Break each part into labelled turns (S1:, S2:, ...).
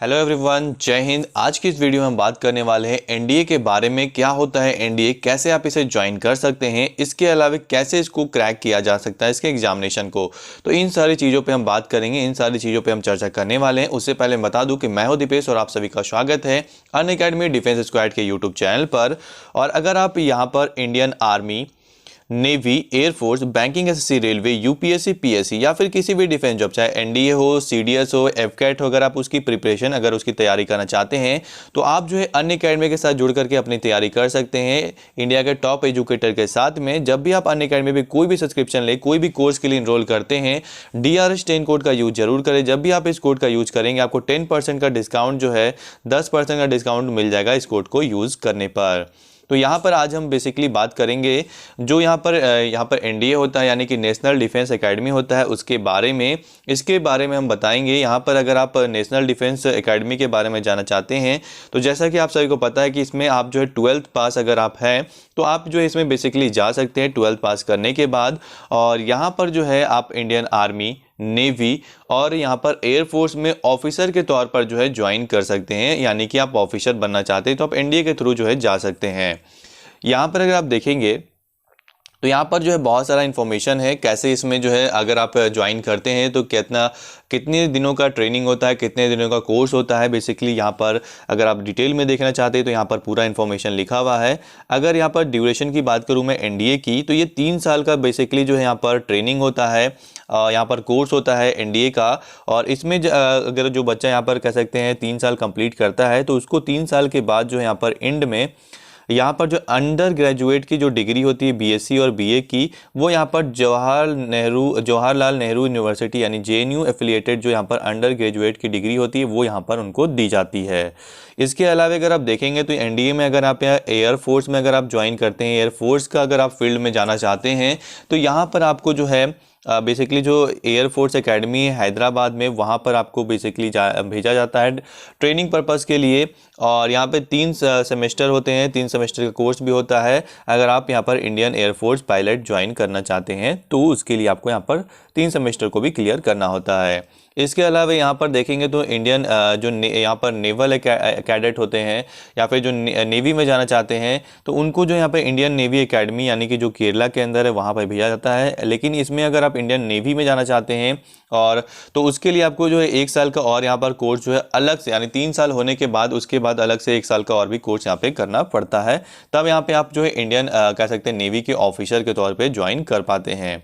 S1: Hello everyone, जय हिंद। आज की इस वीडियो में हम बात करने वाले हैं एनडीए के बारे में। क्या होता है एनडीए, कैसे आप इसे ज्वाइन कर सकते हैं, इसके अलावा कैसे इसको क्रैक किया जा सकता है इसके एग्जामिनेशन को। तो इन सारी चीज़ों पे हम बात करेंगे, इन सारी चीज़ों पे हम चर्चा करने वाले हैं। उससे पहले बता दूं कि मैं हूं दीपेश और आप सभी का स्वागत है अनअकैडमी डिफेंस स्क्वाड के यूट्यूब चैनल पर। और अगर आप यहाँ पर Indian army, navy, air force, banking, SSC, railway, UPSC, PSC या फिर किसी भी डिफेंस जॉब, चाहे एनडीए हो, सीडीएस हो, एफकैट हो, अगर आप उसकी प्रिपरेशन, अगर उसकी तैयारी करना चाहते हैं तो आप जो है अनअकैडमी के साथ जुड़ करके अपनी तैयारी कर सकते हैं इंडिया के टॉप एजुकेटर के साथ में। जब भी आप अनअकैडमी पे कोई भी सब्सक्रिप्शन ले, कोई भी कोर्स के लिए इनरोल करते हैं, DRS10 कोड का यूज जरूर करें। जब भी आप इस कोड का यूज करेंगे आपको 10% का डिस्काउंट जो है 10% का डिस्काउंट मिल जाएगा इस कोड को यूज करने पर। तो यहाँ पर आज हम बेसिकली बात करेंगे जो यहाँ पर एनडीए होता है, यानी कि नेशनल डिफेंस एकेडमी होता है, उसके बारे में। इसके बारे में हम बताएंगे। यहाँ पर अगर आप नेशनल डिफेंस एकेडमी के बारे में जानना चाहते हैं तो जैसा कि आप सभी को पता है कि इसमें आप जो है 12th पास अगर आप हैं तो आप जो है इसमें बेसिकली जा सकते हैं 12th पास करने के बाद। और यहाँ पर जो है आप इंडियन आर्मी, नेवी और यहाँ पर एयरफोर्स में ऑफिसर के तौर पर जो है ज्वाइन कर सकते हैं। यानी कि आप ऑफिसर बनना चाहते हैं तो आप एनडीए के थ्रू जो है जा सकते हैं। यहाँ पर अगर आप देखेंगे तो यहाँ पर जो है बहुत सारा इन्फॉर्मेशन है कैसे इसमें जो है अगर आप ज्वाइन करते हैं तो कितने दिनों का ट्रेनिंग होता है, कितने दिनों का कोर्स होता है। बेसिकली यहाँ पर अगर आप डिटेल में देखना चाहते हैं तो यहाँ पर पूरा इन्फॉर्मेशन लिखा हुआ है। अगर यहाँ पर ड्यूरेशन की बात करूँ मैं एनडीए की, तो ये 3 साल का बेसिकली जो है यहाँ पर ट्रेनिंग होता है, यहाँ पर कोर्स होता है एनडीए का। और इसमें अगर जो बच्चा यहाँ पर कह सकते हैं 3 साल कंप्लीट करता है तो उसको 3 साल के बाद जो है यहाँ पर एंड में यहाँ पर जो अंडर ग्रेजुएट की जो डिग्री होती है बीएससी और बीए की, वो यहाँ पर जवाहरलाल नेहरू यूनिवर्सिटी यानी जेएनयू एफिलिएटेड जो यहाँ पर अंडर ग्रेजुएट की डिग्री होती है वो यहाँ पर उनको दी जाती है। इसके अलावा अगर आप देखेंगे तो एनडीए में अगर आप यहाँ एयरफोर्स में अगर आप ज्वाइन करते हैं, एयरफोर्स का अगर आप फील्ड में जाना चाहते हैं तो यहाँ पर आपको जो है बेसिकली जो एयरफोर्स एकेडमी है हैदराबाद में, वहाँ पर आपको बेसिकली भेजा जाता है ट्रेनिंग पर्पस के लिए। और यहाँ पे 3 सेमेस्टर होते हैं, 3 सेमेस्टर का कोर्स भी होता है। अगर आप यहाँ पर इंडियन एयरफोर्स पायलट ज्वाइन करना चाहते हैं तो उसके लिए आपको यहाँ पर 3 सेमेस्टर को भी क्लियर करना होता है। इसके अलावा यहाँ पर देखेंगे तो इंडियन यहाँ पर नेवल कैडेट होते हैं या फिर जो नेवी में जाना चाहते हैं तो उनको जो यहाँ पर इंडियन नेवी एकेडमी यानी कि जो केरला के अंदर है वहाँ पर भेजा जाता है। लेकिन इसमें अगर आप इंडियन नेवी में जाना चाहते हैं और तो उसके लिए आपको जो है 1 साल का और यहाँ पर कोर्स जो है अलग से, यानी 3 साल होने के बाद उसके बाद अलग से 1 साल का और भी कोर्स यहाँ पे करना पड़ता है। तब यहाँ पे आप जो है इंडियन कह सकते हैं नेवी के ऑफिसर के तौर पे ज्वाइन कर पाते हैं।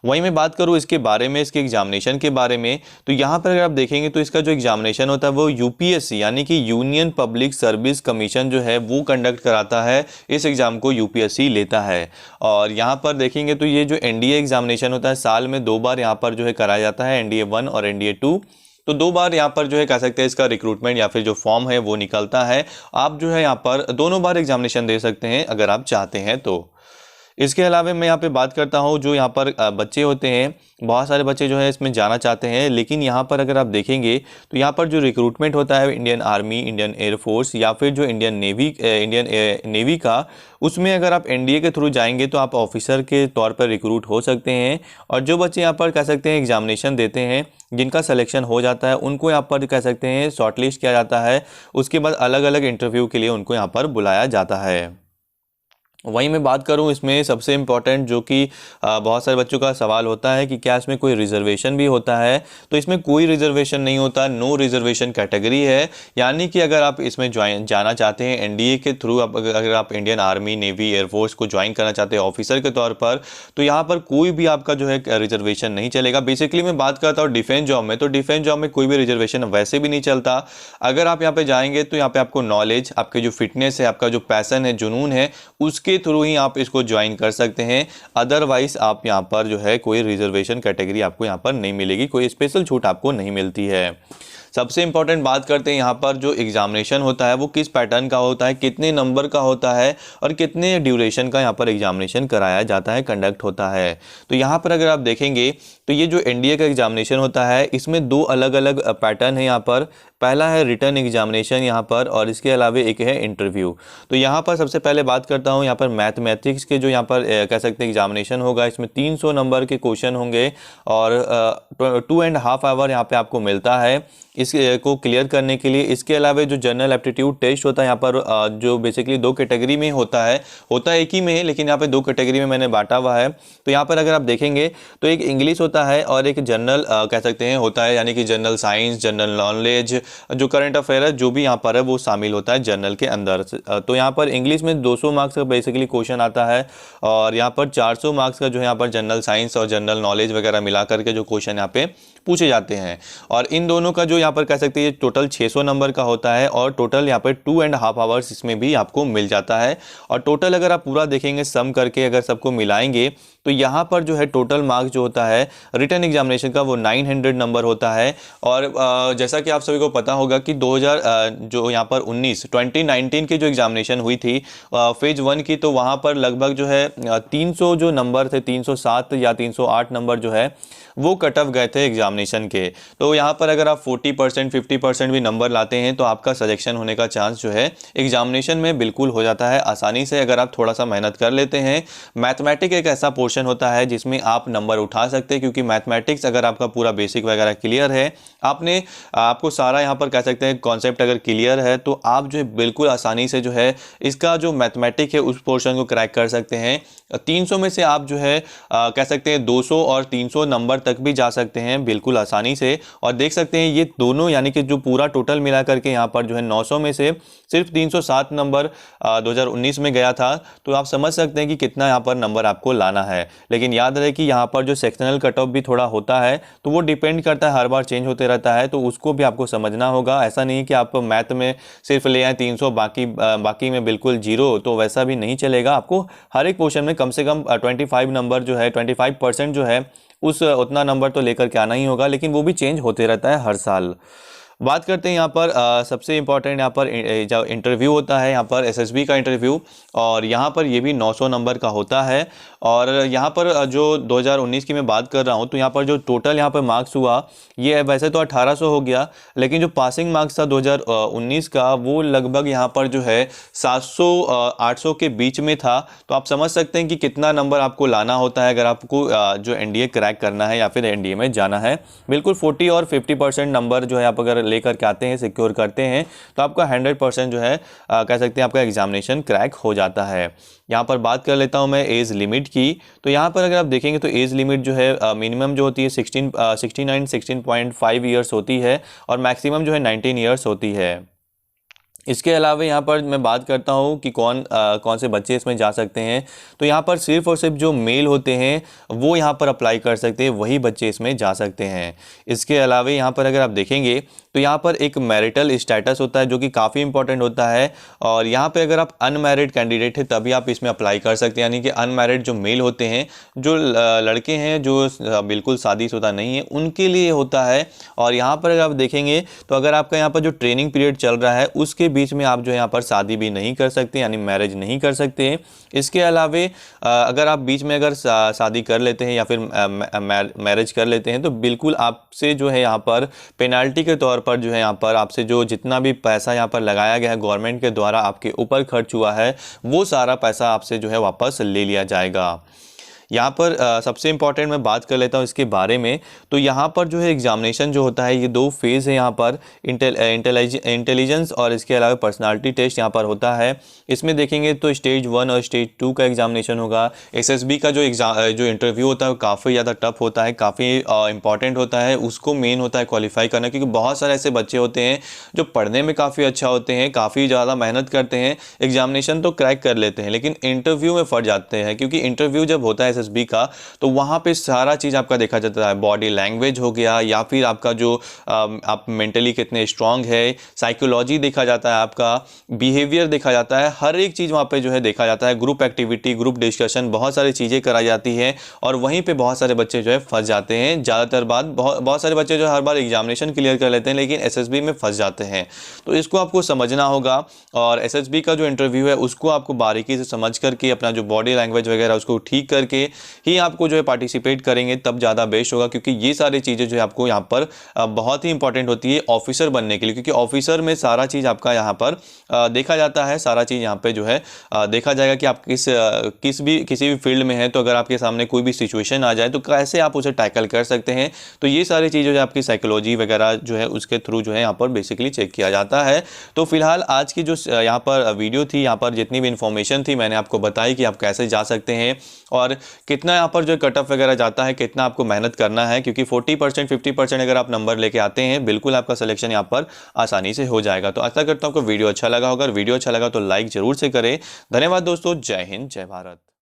S1: वहीं मैं बात करूँ इसके बारे में, इसके एग्जामिनेशन के बारे में, तो यहाँ पर अगर आप देखेंगे तो इसका जो एग्जामिनेशन होता है वो यूपीएससी यानी कि यूनियन पब्लिक सर्विस कमीशन जो है वो कंडक्ट कराता है। इस एग्ज़ाम को यूपीएससी लेता है। और यहाँ पर देखेंगे तो ये जो एनडीए एग्जामिनेशन होता है साल में 2 बार यहाँ पर जो है कराया जाता है, एनडीए 1 और एनडीए 2। तो 2 बार यहाँ पर जो है कह सकते हैं इसका रिक्रूटमेंट या फिर जो फॉर्म है वो निकलता है। आप जो है यहाँ पर दोनों बार एग्जामिनेशन दे सकते हैं अगर आप चाहते हैं तो। इसके अलावा मैं यहाँ पे बात करता हूँ जो यहाँ पर बच्चे होते हैं, बहुत सारे बच्चे जो है इसमें जाना चाहते हैं। लेकिन यहाँ पर अगर आप देखेंगे तो यहाँ पर जो रिक्रूटमेंट होता है इंडियन आर्मी, इंडियन एयरफोर्स या फिर जो इंडियन नेवी का, उसमें अगर आप एनडीए के थ्रू जाएंगे तो आप ऑफिसर के तौर पर रिक्रूट हो सकते हैं। और जो बच्चे यहाँ पर कह सकते हैं एग्जामिनेशन देते हैं, जिनका सिलेक्शन हो जाता है, उनको यहाँ पर कह सकते हैं शॉर्टलिस्ट किया जाता है। उसके बाद अलग अलग इंटरव्यू के लिए उनको यहाँ पर बुलाया जाता है। वहीं मैं बात करूं इसमें सबसे इम्पॉर्टेंट जो कि बहुत सारे बच्चों का सवाल होता है कि क्या इसमें कोई रिजर्वेशन भी होता है, तो इसमें कोई रिजर्वेशन नहीं होता। नो रिजर्वेशन कैटेगरी है। यानी कि अगर आप इसमें जाना चाहते हैं एनडीए के थ्रू, अगर आप इंडियन आर्मी, नेवी, एयरफोर्स को ज्वाइन करना चाहते हैं ऑफिसर के तौर पर, तो यहाँ पर कोई भी आपका जो है रिजर्वेशन नहीं चलेगा। बेसिकली मैं बात करता हूँ डिफेंस जॉब में, तो डिफेंस जॉब में कोई भी रिजर्वेशन वैसे भी नहीं चलता। अगर आप यहाँ पे जाएंगे तो यहाँ पे आपको नॉलेज, आपके जो फिटनेस है, आपका जो पैसन है, जुनून है, उसके थ्रू ही आप इसको ज्वाइन कर सकते हैं। अदरवाइज आप यहाँ पर जो है कोई रिजर्वेशन कैटेगरी आपको यहाँ पर नहीं मिलेगी, कोई स्पेशल छूट आपको नहीं मिलती है। सबसे इंपॉर्टेंट बात करते हैं यहाँ पर जो एग्जामिनेशन होता है वो किस पैटर्न का होता है, कितने नंबर का होता है और कितने ड्यूरेशन का यहाँ पर एग्जामिनेशन कराया जाता है, कंडक्ट होता है। तो यहाँ पर अगर आप देखेंगे तो ये जो एनडीए का एग्जामिनेशन होता है इसमें 2 अलग अलग पैटर्न है यहाँ पर। पहला है रिटर्न एग्जामिनेशन यहाँ पर, और इसके अलावा एक है इंटरव्यू। तो यहाँ पर सबसे पहले बात करता हूँ यहाँ पर मैथमेटिक्स के जो यहाँ पर कह सकते हैं एग्जामिनेशन होगा। इसमें 300 नंबर के क्वेश्चन होंगे और 2.5 आवर यहाँ पे आपको मिलता है। को क्लियर करने के लिए। इसके अलावा जो जनरल एप्टीट्यूड टेस्ट होता है यहाँ पर जो बेसिकली 2 कैटेगरी में होता है एक ही में है, लेकिन यहाँ पे 2 कैटेगरी में मैंने बांटा हुआ है। तो यहाँ पर अगर आप देखेंगे तो एक इंग्लिश होता है और एक जनरल कह सकते हैं होता है, यानी कि जनरल साइंस, जनरल नॉलेज, जो करंट अफेयर है जो भी यहाँ पर है वो शामिल होता है जनरल के अंदर। तो यहाँ पर इंग्लिश में 200 मार्क्स का बेसिकली क्वेश्चन आता है और यहाँ पर 400 मार्क्स का जो है यहाँ पर जनरल साइंस और जनरल नॉलेज वगैरह मिला करके जो क्वेश्चन यहाँ पे पूछे जाते हैं। और इन दोनों का जो यहाँ पर कह सकते हैं टोटल 600 नंबर का होता है और टोटल यहाँ पर 2.5 आवर्स इसमें भी आपको मिल जाता है। और टोटल अगर आप पूरा देखेंगे सम करके अगर सबको मिलाएंगे तो यहाँ पर जो है टोटल मार्क्स जो होता है रिटन एग्जामिनेशन का वो 900 नंबर होता है। और जैसा कि आप सभी को पता होगा कि 2000 जो यहाँ पर 2019 की जो एग्जामिनेशन हुई थी फेज 1 की, तो वहाँ पर लगभग जो है 300 जो नंबर थे, 307 या 308 नंबर जो है वो कट ऑफ गए थे एग्जामिनेशन के। तो यहाँ पर अगर आप 40% 50% भी नंबर लाते हैं तो आपका सिलेक्शन होने का चांस जो है एग्जामिनेशन में बिल्कुल हो जाता है आसानी से, अगर आप थोड़ा सा मेहनत कर लेते हैं। मैथमेटिक्स एक ऐसा पोर्शन होता है जिसमें आप नंबर उठा सकते हैं, क्योंकि मैथमेटिक्स अगर आपका पूरा बेसिक वगैरह क्लियर है, आपको सारा यहाँ पर कह सकते हैं कॉन्सेप्ट अगर क्लियर है, तो आप जो है बिल्कुल आसानी से जो है इसका जो मैथमेटिक्स है उस पोर्शन को क्रैक कर सकते हैं। 300 में से आप जो है कह सकते हैं 200 और 300 नंबर तक भी जा सकते हैं बिल्कुल आसानी से। और देख सकते हैं ये दोनों यानी कि जो पूरा टोटल मिला करके यहाँ पर जो है 900 में से सिर्फ 307 नंबर 2019 में गया था। तो आप समझ सकते हैं कि कितना यहाँ पर नंबर आपको लाना है। लेकिन याद रहे कि यहाँ पर जो सेक्शनल कट ऑफ भी थोड़ा होता है तो वो डिपेंड करता है, हर बार चेंज होते रहता है, तो उसको भी आपको समझना होगा। ऐसा नहीं कि आप मैथ में सिर्फ ले आए 300 बाकी में बिल्कुल 0, तो वैसा भी नहीं चलेगा। आपको हर एक क्वेश्चन में कम से कम 25 नंबर जो है 25% जो है उतना नंबर तो लेकर के आना ही होगा, लेकिन वो भी चेंज होते रहता है हर साल। बात करते हैं यहाँ पर सबसे इम्पॉर्टेंट यहाँ पर जो इंटरव्यू होता है यहाँ पर एसएसबी का इंटरव्यू, और यहाँ पर ये भी 900 नंबर का होता है। और यहाँ पर जो 2019 की मैं बात कर रहा हूँ तो यहाँ पर जो टोटल यहाँ पर मार्क्स हुआ ये वैसे तो 1800 हो गया, लेकिन जो पासिंग मार्क्स था 2019 का वो लगभग यहाँ पर जो है 700-800 के बीच में था। तो आप समझ सकते हैं कि कितना नंबर आपको लाना होता है अगर आपको जो एनडीए क्रैक करना है या फिर एनडीए में जाना है। बिल्कुल 40 और 50% नंबर जो है आप अगर लेकर के आते हैं, सिक्योर करते हैं, तो आपका 100% जो है कह सकते हैं आपका एग्जामिनेशन क्रैक हो जाता है। यहाँ पर बात कर लेता हूँ मैं एज लिमिट की। तो यहाँ पर अगर आप देखेंगे तो एज लिमिट जो है मिनिमम जो होती है 16.5 ईयर्स होती है और मैक्सिमम जो है 19 ईयर्स होती है। इसके अलावा यहाँ पर मैं बात करता हूँ कि कौन से बच्चे इसमें जा सकते हैं। तो यहाँ पर सिर्फ और सिर्फ जो मेल होते हैं वो यहाँ पर अप्लाई कर सकते हैं, वही बच्चे इसमें जा सकते हैं। इसके अलावा यहाँ पर अगर आप देखेंगे तो यहाँ पर एक मैरिटल स्टेटस होता है जो कि काफ़ी इंपॉर्टेंट होता है। और यहाँ पे अगर आप अनमैरिड कैंडिडेट है तभी आप इसमें अप्लाई कर सकते हैं, यानी कि अनमैरिड जो मेल होते हैं, जो लड़के हैं जो बिल्कुल शादीशुदा नहीं है, उनके लिए होता है। और यहाँ पर अगर आप देखेंगे तो अगर आपका यहाँ पर जो ट्रेनिंग पीरियड चल रहा है उसके बीच में आप जो यहाँ पर शादी भी नहीं कर सकते, यानी मैरिज नहीं कर सकते। इसके अलावे अगर आप बीच में अगर शादी कर लेते हैं या फिर मैरिज कर लेते हैं तो बिल्कुल आपसे जो है यहाँ पर पेनाल्टी के तौर पर जो है यहाँ पर आपसे जो जितना भी पैसा यहाँ पर लगाया गया है गवर्नमेंट के द्वारा आपके ऊपर खर्च हुआ है वो सारा पैसा आपसे जो है वापस ले लिया जाएगा। यहाँ पर सबसे इम्पॉर्टेंट मैं बात कर लेता हूँ इसके बारे में। तो यहाँ पर जो है एग्जामिनेशन जो होता है ये 2 फेज़ है यहाँ पर, इंटेलिजेंस और इसके अलावा पर्सनालिटी टेस्ट यहाँ पर होता है। इसमें देखेंगे तो स्टेज 1 और स्टेज 2 का एग्जामिनेशन होगा। एसएसबी का जो इंटरव्यू होता है वो काफ़ी ज़्यादा टफ होता है, काफ़ी इंपॉर्टेंट होता है। उसको मेन होता है क्वालिफाई करना, क्योंकि बहुत सारे ऐसे बच्चे होते हैं जो पढ़ने में काफ़ी अच्छा होते हैं, काफ़ी ज़्यादा मेहनत करते हैं, एग्जामिनेशन तो क्रैक कर लेते हैं, लेकिन इंटरव्यू में फंस जाते हैं। क्योंकि इंटरव्यू जब होता है एसएसबी का तो वहाँ पे सारा चीज़ आपका देखा जाता है, बॉडी लैंग्वेज हो गया या फिर आपका जो आप मेंटली कितने स्ट्रांग है, साइकोलॉजी देखा जाता है, आपका बिहेवियर देखा जाता है, हर एक चीज़ वहाँ पे जो है देखा जाता है। ग्रुप एक्टिविटी, ग्रुप डिस्कशन, बहुत सारी चीज़ें कराई जाती है और वहीं पे बहुत सारे बच्चे जो है फंस जाते हैं। ज़्यादातर बात बहुत सारे बच्चे जो हर बार एग्जामिनेशन क्लियर कर लेते हैं लेकिन एसएसबी में फंस जाते हैं। तो इसको आपको समझना होगा और एसएसबी का जो इंटरव्यू है उसको आपको बारीकी से समझ करके अपना जो बॉडी लैंग्वेज वगैरह उसको ठीक करके लिए ही आपको जो है पार्टिसिपेट करेंगे तब ज़्यादा बेस्ट होगा, क्योंकि ये सारी चीज़ें जो है आपको यहाँ पर बहुत ही इंपॉर्टेंट होती है ऑफिसर बनने के लिए, क्योंकि ऑफिसर में सारा चीज़ आपका यहाँ पर देखा जाता है, सारा चीज़ यहाँ पे जो है देखा जाएगा कि आप किसी भी फील्ड में है, तो अगर आपके सामने कोई भी सिचुएशन आ जाए तो कैसे आप उसे टैकल कर सकते हैं। तो ये सारी चीज़ें जो है आपकी साइकोलॉजी वगैरह जो है उसके थ्रू जो है यहाँ पर बेसिकली चेक किया जाता है। तो फिलहाल आज की जो यहाँ पर वीडियो थी, यहाँ पर जितनी भी इंफॉर्मेशन थी मैंने आपको बताई कि आप कैसे जा सकते हैं और कितना यहाँ पर जो कट ऑफ वगैरह जाता है, कितना आपको मेहनत करना है, क्योंकि 40% 50% अगर आप नंबर लेके आते हैं बिल्कुल आपका सिलेक्शन यहाँ पर आसानी से हो जाएगा। तो आशा करता हूँ आपको वीडियो अच्छा लगा होगा, वीडियो अच्छा लगा तो लाइक जरूर से करें। धन्यवाद दोस्तों, जय हिंद, जय भारत।